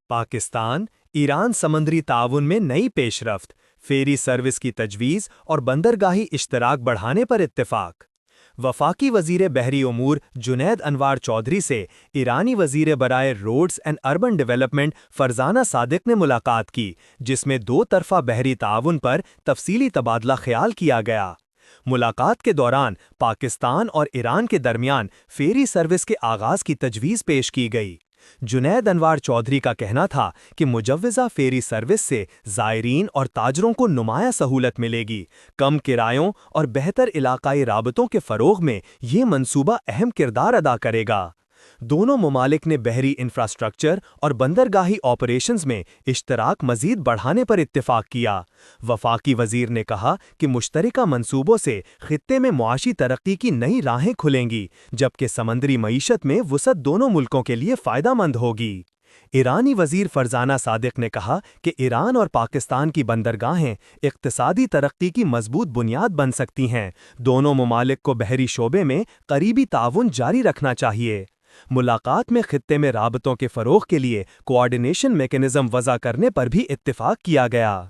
پاکستان ایران سمندری تعاون میں نئی پیش رفت، فیری سروس کی تجویز اور بندرگاہی اشتراک بڑھانے پر اتفاق۔ وفاقی وزیر بحری امور جنید انوار چودھری سے ایرانی وزیر برائے roads and urban development Farzana Sadiq نے ملاقات کی، جس میں دو طرفہ بحری تعاون پر تفصیلی تبادلہ خیال کیا گیا۔ ملاقات کے دوران پاکستان اور ایران کے درمیان فیری سروس کے آغاز کی تجویز پیش کی گئی۔ جنید انوار چودھری کا کہنا تھا کہ مجوزہ فیری سروس سے زائرین اور تاجروں کو نمایاں سہولت ملے گی، کم کرایوں اور بہتر علاقائی رابطوں کے فروغ میں یہ منصوبہ اہم کردار ادا کرے گا۔ دونوں ممالک نے بحری انفراسٹرکچر اور بندرگاہی آپریشنز میں اشتراک مزید بڑھانے پر اتفاق کیا۔ وفاقی وزیر نے کہا کہ مشترکہ منصوبوں سے خطے میں معاشی ترقی کی نئی راہیں کھلیں گی، جبکہ سمندری معیشت میں وسعت دونوں ملکوں کے لیے فائدہ مند ہوگی۔ ایرانی وزیر فرزانہ صادق نے کہا کہ ایران اور پاکستان کی بندرگاہیں اقتصادی ترقی کی مضبوط بنیاد بن سکتی ہیں۔ دونوں ممالک کو بحری شعبے میں قریبی تعاون جاری رکھنا چاہیے۔ ملاقات میں خطے میں رابطوں کے فروغ کے لیے کوآرڈینیشن میکانزم وضع کرنے پر بھی اتفاق کیا گیا۔